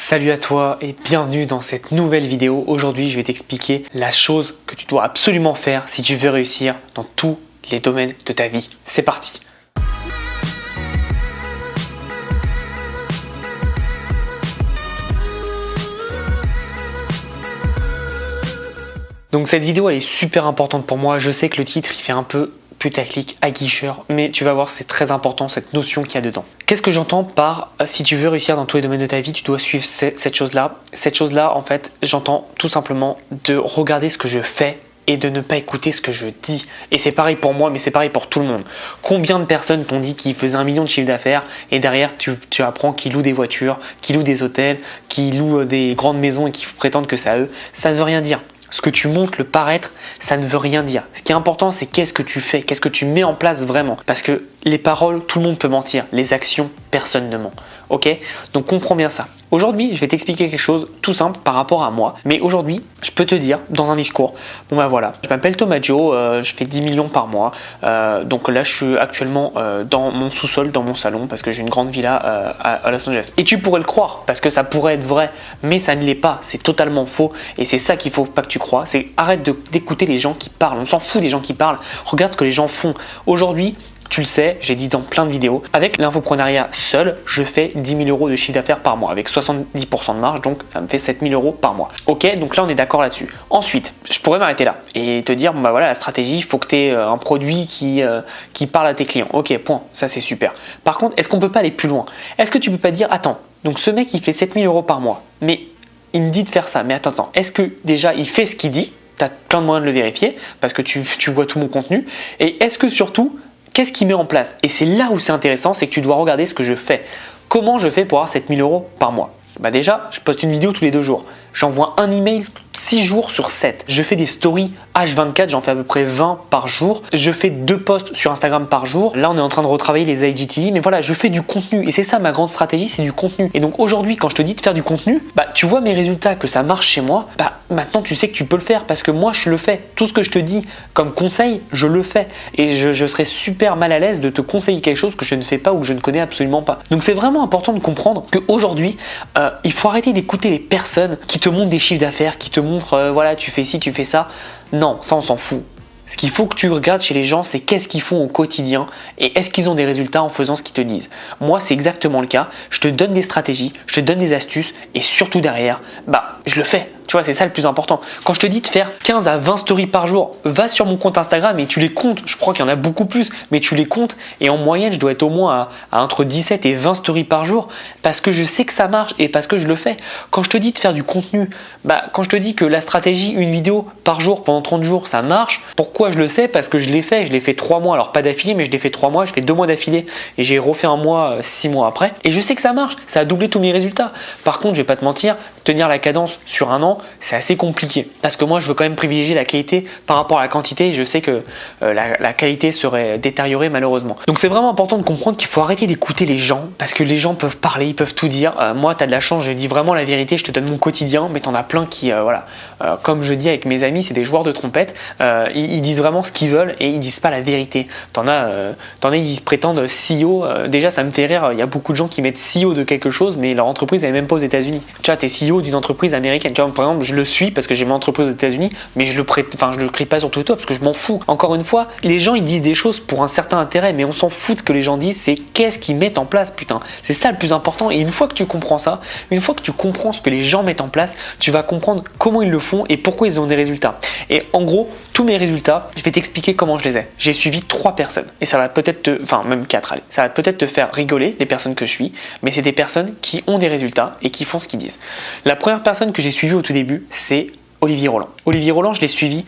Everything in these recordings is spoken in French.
Salut à toi et bienvenue dans cette nouvelle vidéo. Aujourd'hui, je vais t'expliquer la chose que tu dois absolument faire si tu veux réussir dans tous les domaines de ta vie. C'est parti! Donc cette vidéo elle est super importante pour moi. Je sais que le titre il fait un peu putaclic, aguicheur, mais tu vas voir c'est très important cette notion qu'il y a dedans. Qu'est-ce que j'entends par si tu veux réussir dans tous les domaines de ta vie, tu dois suivre cette chose-là. Cette chose-là, en fait, j'entends tout simplement de regarder ce que je fais et de ne pas écouter ce que je dis. Et c'est pareil pour moi, mais c'est pareil pour tout le monde. Combien de personnes t'ont dit qu'ils faisaient 1 million de chiffre d'affaires et derrière tu apprends qu'ils louent des voitures, qu'ils louent des hôtels, qu'ils louent des grandes maisons et qu'ils prétendent que c'est à eux. Ça ne veut rien dire. Ce que tu montres, le paraître, ça ne veut rien dire. Ce qui est important, c'est qu'est-ce que tu fais, qu'est-ce que tu mets en place vraiment. Parce que les paroles, tout le monde peut mentir. Les actions, personne ne ment. Ok? Donc comprends bien ça. Aujourd'hui, je vais t'expliquer quelque chose tout simple par rapport à moi. Mais aujourd'hui, je peux te dire dans un discours, bon ben voilà, je m'appelle Thomas Joe, je fais 10 millions par mois. Donc là, je suis actuellement dans mon sous-sol, dans mon salon, parce que j'ai une grande villa à Los Angeles. Et tu pourrais le croire, parce que ça pourrait être vrai, mais ça ne l'est pas. C'est totalement faux. Et c'est ça qu'il faut pas que tu crois. C'est arrête d'écouter les gens qui parlent. On s'en fout des gens qui parlent. Regarde ce que les gens font. Aujourd'hui, tu le sais, j'ai dit dans plein de vidéos, avec l'infoprenariat seul, je fais 10 000 euros de chiffre d'affaires par mois, avec 70% de marge, donc ça me fait 7 000 euros par mois. Ok, donc là on est d'accord là-dessus. Ensuite, je pourrais m'arrêter là et te dire, bon bah voilà, la stratégie, il faut que tu aies un produit qui parle à tes clients. Ok, point, ça c'est super. Par contre, est-ce qu'on peut pas aller plus loin? Est-ce que tu peux pas dire, attends, donc ce mec il fait 7 000 euros par mois, mais il me dit de faire ça, mais attends, est-ce que déjà il fait ce qu'il dit? Tu as plein de moyens de le vérifier, parce que tu vois tout mon contenu, et est-ce que surtout, qu'est-ce qu'il met en place? Et c'est là où c'est intéressant, c'est que tu dois regarder ce que je fais. Comment je fais pour avoir 7 000 euros par mois? Bah déjà, je poste une vidéo tous les 2 jours. J'envoie un email 6 jours sur 7. Je fais des stories H24, j'en fais à peu près 20 par jour. Je fais 2 posts sur Instagram par jour. Là, on est en train de retravailler les IGTV, mais voilà, je fais du contenu. Et c'est ça ma grande stratégie, c'est du contenu. Et donc aujourd'hui, quand je te dis de faire du contenu, bah tu vois mes résultats, que ça marche chez moi, bah maintenant tu sais que tu peux le faire parce que moi je le fais. Tout ce que je te dis comme conseil, je le fais. Et je serais super mal à l'aise de te conseiller quelque chose que je ne fais pas ou que je ne connais absolument pas. Donc c'est vraiment important de comprendre qu'aujourd'hui, il faut arrêter d'écouter les personnes qui te montrent des chiffres d'affaires, qui te montrent voilà, tu fais ci, tu fais ça. Non, ça on s'en fout. Ce qu'il faut que tu regardes chez les gens, c'est qu'est-ce qu'ils font au quotidien et est-ce qu'ils ont des résultats en faisant ce qu'ils te disent. Moi, c'est exactement le cas. Je te donne des stratégies, je te donne des astuces et surtout derrière, bah, je le fais. Tu vois, c'est ça le plus important. Quand je te dis de faire 15 à 20 stories par jour, va sur mon compte Instagram et tu les comptes. Je crois qu'il y en a beaucoup plus, mais tu les comptes. Et en moyenne, je dois être au moins à entre 17 et 20 stories par jour parce que je sais que ça marche et parce que je le fais. Quand je te dis de faire du contenu, bah, quand je te dis que la stratégie, une vidéo par jour pendant 30 jours, ça marche. Pourquoi je le sais? Parce que je l'ai fait. Je l'ai fait 3 mois. Alors pas d'affilée, mais je l'ai fait 3 mois. Je fais 2 mois d'affilée et j'ai refait un mois 6 mois après. Et je sais que ça marche. Ça a doublé tous mes résultats. Par contre, je vais pas te mentir, tenir la cadence sur un an, c'est assez compliqué parce que moi je veux quand même privilégier la qualité par rapport à la quantité et je sais que la qualité serait détériorée malheureusement. Donc c'est vraiment important de comprendre qu'il faut arrêter d'écouter les gens parce que les gens peuvent parler, ils peuvent tout dire. Moi tu as de la chance, je dis vraiment la vérité, je te donne mon quotidien, mais t'en as plein qui voilà, comme je dis avec mes amis, c'est des joueurs de trompette, ils disent vraiment ce qu'ils veulent et ils disent pas la vérité. T'en as ils se prétendent CEO, déjà ça me fait rire, il y a beaucoup de gens qui mettent CEO de quelque chose mais leur entreprise elle est même pas aux États-Unis. Tu vois, t'es CEO d'une entreprise américaine, tu vois, par exemple je le suis parce que j'ai mon entreprise aux États-Unis, mais je le crie pas sur Twitter parce que je m'en fous. Encore une fois, les gens ils disent des choses pour un certain intérêt, mais on s'en fout de ce que les gens disent, c'est qu'est-ce qu'ils mettent en place, putain. C'est ça le plus important. Et une fois que tu comprends ça, une fois que tu comprends ce que les gens mettent en place, tu vas comprendre comment ils le font et pourquoi ils ont des résultats. Et en gros, tous mes résultats, je vais t'expliquer comment je les ai. J'ai suivi 3 personnes et ça va peut-être même 4, allez, ça va peut-être te faire rigoler les personnes que je suis, mais c'est des personnes qui ont des résultats et qui font ce qu'ils disent. La première personne que j'ai suivie au tout début, c'est Olivier Roland. Olivier Roland, je l'ai suivi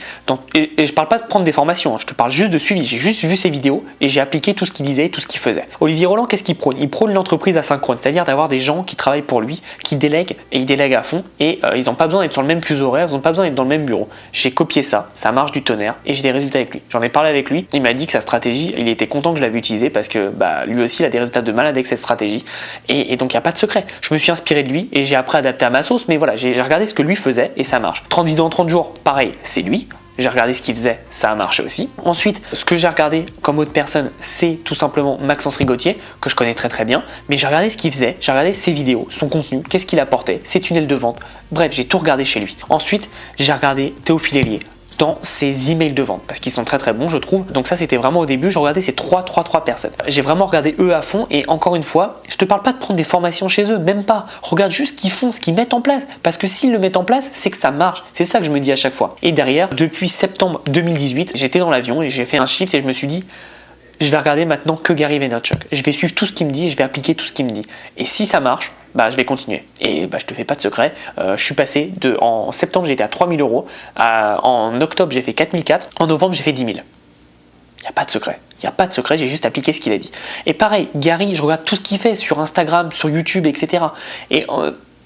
et je parle pas de prendre des formations, je te parle juste de suivi. J'ai juste vu ses vidéos et j'ai appliqué tout ce qu'il disait, tout ce qu'il faisait. Olivier Roland, qu'est-ce qu'il prône? Il prône l'entreprise asynchrone, c'est-à-dire d'avoir des gens qui travaillent pour lui, qui délèguent et ils délèguent à fond et ils n'ont pas besoin d'être sur le même fuseau horaire, ils n'ont pas besoin d'être dans le même bureau. J'ai copié ça, ça marche du tonnerre et j'ai des résultats avec lui. J'en ai parlé avec lui, il m'a dit que sa stratégie, il était content que je l'avais utilisée parce que bah, lui aussi il a des résultats de malade avec cette stratégie et donc il n'y a pas de secret. Je me suis inspiré de lui et j'ai après adapté à ma sauce, mais voilà, j'ai regardé ce que lui faisait et ça marche. 30 vidéos en 30 jours, pareil, c'est lui. j'ai regardé ce qu'il faisait, ça a marché aussi. Ensuite, ce que j'ai regardé comme autre personne, c'est tout simplement Maxence Rigotier, que je connais très très bien, mais j'ai regardé ce qu'il faisait, j'ai regardé ses vidéos, son contenu, qu'est-ce qu'il apportait, ses tunnels de vente, bref, j'ai tout regardé chez lui. Ensuite, j'ai regardé Théophile Hélier dans ses emails de vente parce qu'ils sont très très bons, je trouve. Donc ça, c'était vraiment au début, je regardais ces trois personnes. J'ai vraiment regardé eux à fond et encore une fois, je te parle pas de prendre des formations chez eux, même pas. Regarde juste ce qu'ils font, ce qu'ils mettent en place parce que s'ils le mettent en place, c'est que ça marche. C'est ça que je me dis à chaque fois. Et derrière, depuis septembre 2018, j'étais dans l'avion et j'ai fait un shift et je me suis dit je vais regarder maintenant que Gary Vaynerchuk. Je vais suivre tout ce qu'il me dit et je vais appliquer tout ce qu'il me dit. Et si ça marche, je vais continuer. Et je te fais pas de secret, je suis passé en septembre j'étais à 3 000 euros, en octobre j'ai fait 4 400, en novembre j'ai fait 10 000. Il n'y a pas de secret. Il n'y a pas de secret, j'ai juste appliqué ce qu'il a dit. Et pareil, Gary, je regarde tout ce qu'il fait sur Instagram, sur YouTube, etc. Et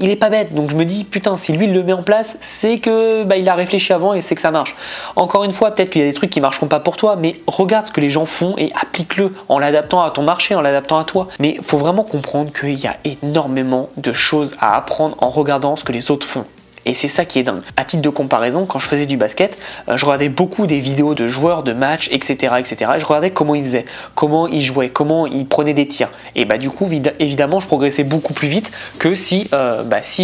il est pas bête, donc je me dis putain, si lui il le met en place, c'est que il a réfléchi avant et c'est que ça marche. Encore une fois, peut-être qu'il y a des trucs qui marcheront pas pour toi, mais regarde ce que les gens font et applique-le en l'adaptant à ton marché, en l'adaptant à toi. Mais il faut vraiment comprendre qu'il y a énormément de choses à apprendre en regardant ce que les autres font. Et c'est ça qui est dingue. À titre de comparaison, quand je faisais du basket, je regardais beaucoup des vidéos de joueurs, de matchs, etc., etc. Et je regardais comment ils faisaient, comment ils jouaient, comment ils prenaient des tirs. Et du coup, évidemment, je progressais beaucoup plus vite que si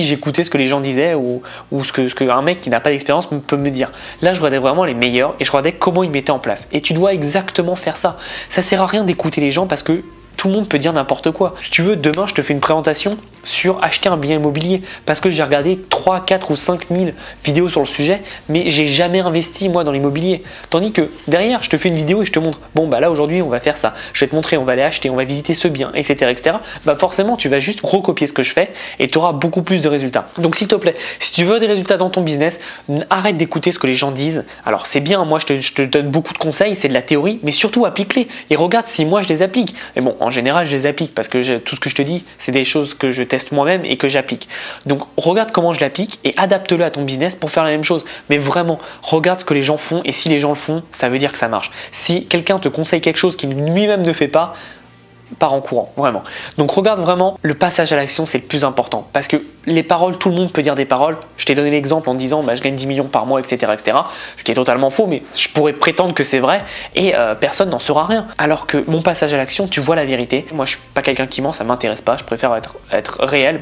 j'écoutais ce que les gens disaient ou ce que un mec qui n'a pas d'expérience peut me dire. Là, je regardais vraiment les meilleurs et je regardais comment ils mettaient en place. Et tu dois exactement faire ça. Ça sert à rien d'écouter les gens parce que tout le monde peut dire n'importe quoi. Si tu veux, demain, je te fais une présentation sur acheter un bien immobilier parce que j'ai regardé 3, 4 ou 5 000 vidéos sur le sujet, mais j'ai jamais investi moi dans l'immobilier. Tandis que derrière, je te fais une vidéo et je te montre, là aujourd'hui, on va faire ça. Je vais te montrer, on va aller acheter, on va visiter ce bien, etc., etc. Forcément, tu vas juste recopier ce que je fais et tu auras beaucoup plus de résultats. Donc, s'il te plaît, si tu veux des résultats dans ton business, arrête d'écouter ce que les gens disent. Alors, c'est bien, moi, je te donne beaucoup de conseils, c'est de la théorie, mais surtout applique-les et regarde si moi je les applique. Mais bon, en général, je les applique parce que tout ce que je te dis, c'est des choses que je teste moi-même et que j'applique. Donc, regarde comment je l'applique et adapte-le à ton business pour faire la même chose. Mais vraiment, regarde ce que les gens font et si les gens le font, ça veut dire que ça marche. Si quelqu'un te conseille quelque chose qu'il lui-même ne fait pas, pars en courant, vraiment. Donc regarde vraiment, le passage à l'action, c'est le plus important. Parce que les paroles, tout le monde peut dire des paroles. Je t'ai donné l'exemple en disant je gagne 10 millions par mois, etc., etc. Ce qui est totalement faux, mais je pourrais prétendre que c'est vrai et personne n'en saura rien. Alors que mon passage à l'action, tu vois la vérité. Moi, je suis pas quelqu'un qui ment, ça m'intéresse pas. Je préfère être réel,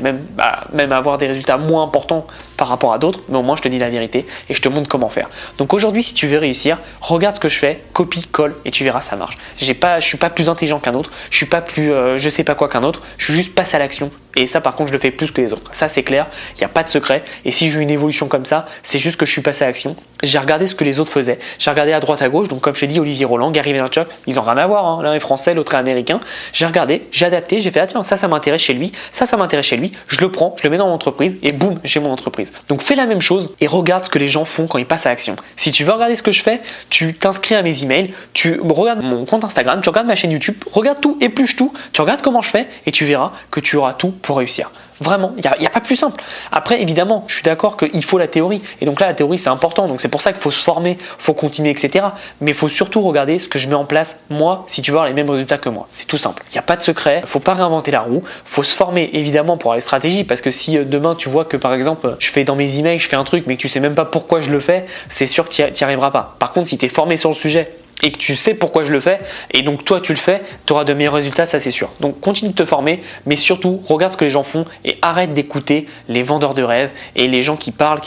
même avoir des résultats moins importants par rapport à d'autres, mais au moins je te dis la vérité et je te montre comment faire. Donc aujourd'hui, si tu veux réussir, regarde ce que je fais, copie, colle et tu verras, ça marche. Je suis pas plus intelligent qu'un autre, je suis pas plus je sais pas quoi qu'un autre, je suis juste passé à l'action. Et ça, par contre, je le fais plus que les autres. Ça, c'est clair, il n'y a pas de secret. Et si j'ai eu une évolution comme ça, c'est juste que je suis passé à l'action. J'ai regardé ce que les autres faisaient. J'ai regardé à droite, à gauche. Donc, comme je t'ai dit, Olivier Roland, Gary Vaynerchuk, ils n'ont rien à voir. Hein. L'un est français, l'autre est américain. J'ai regardé, j'ai adapté, j'ai fait tiens, ça m'intéresse chez lui. Ça m'intéresse chez lui. Je le prends, je le mets dans mon entreprise et boum, j'ai mon entreprise. Donc, fais la même chose et regarde ce que les gens font quand ils passent à l'action. Si tu veux regarder ce que je fais, tu t'inscris à mes emails, tu regardes mon compte Instagram, tu regardes ma chaîne YouTube, regarde tout, épluche tout, tu regardes comment je fais et tu verras que tu auras tout pour réussir. Vraiment, il n'y a pas plus simple. Après, évidemment, je suis d'accord qu'il faut la théorie. Et donc là, la théorie, c'est important. Donc c'est pour ça qu'il faut se former, il faut continuer, etc. Mais il faut surtout regarder ce que je mets en place, moi, si tu veux avoir les mêmes résultats que moi. C'est tout simple. Il n'y a pas de secret, il ne faut pas réinventer la roue. Il faut se former, évidemment, pour avoir les stratégies. Parce que si demain, tu vois que, par exemple, je fais dans mes emails, je fais un truc, mais que tu ne sais même pas pourquoi je le fais, c'est sûr que tu n'y arriveras pas. Par contre, si tu es formé sur le sujet, et que tu sais pourquoi je le fais, et donc toi tu le fais, tu auras de meilleurs résultats, ça c'est sûr. Donc continue de te former, mais surtout regarde ce que les gens font et arrête d'écouter les vendeurs de rêves et les gens qui parlent,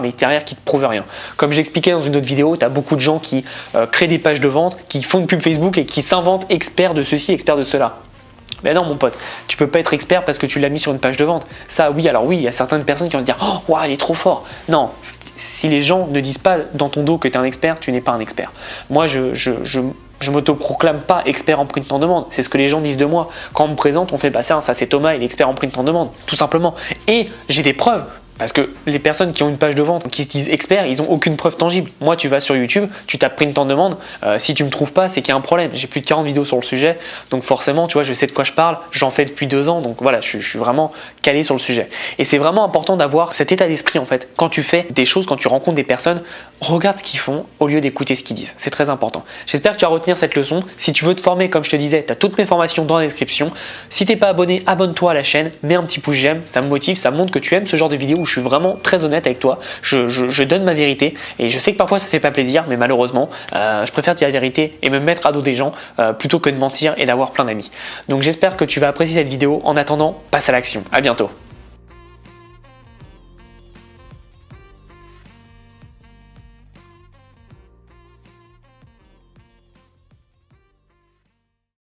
mais derrière qui te prouvent rien. Comme j'expliquais dans une autre vidéo, tu as beaucoup de gens qui créent des pages de vente, qui font une pub Facebook et qui s'inventent experts de ceci, experts de cela. Mais non mon pote, tu peux pas être expert parce que tu l'as mis sur une page de vente. Ça oui, alors oui, il y a certaines personnes qui vont se dire « Oh, wow, il est trop fort !» Non, si les gens ne disent pas dans ton dos que tu es un expert, tu n'es pas un expert. Moi, je m'auto-proclame pas expert en print en demande. C'est ce que les gens disent de moi. Quand on me présente, on fait ça c'est Thomas, il est expert en print en demande, tout simplement. Et j'ai des preuves. Parce que les personnes qui ont une page de vente, qui se disent experts, ils n'ont aucune preuve tangible. Moi, tu vas sur YouTube, tu tapes print en demande. Si tu me trouves pas, c'est qu'il y a un problème. J'ai plus de 40 vidéos sur le sujet. Donc forcément, tu vois, je sais de quoi je parle. J'en fais depuis 2 ans. Donc voilà, je suis vraiment calé sur le sujet. Et c'est vraiment important d'avoir cet état d'esprit en fait. Quand tu fais des choses, quand tu rencontres des personnes, regarde ce qu'ils font au lieu d'écouter ce qu'ils disent. C'est très important. J'espère que tu vas retenir cette leçon. Si tu veux te former, comme je te disais, tu as toutes mes formations dans la description. Si tu n'es pas abonné, abonne-toi à la chaîne. Mets un petit pouce j'aime. Ça me motive, ça montre que tu aimes ce genre de vidéo où je suis vraiment très honnête avec toi, je donne ma vérité et je sais que parfois ça fait pas plaisir, mais malheureusement je préfère dire la vérité et me mettre à dos des gens plutôt que de mentir et d'avoir plein d'amis. Donc j'espère que tu vas apprécier cette vidéo. En attendant, passe à l'action. À bientôt.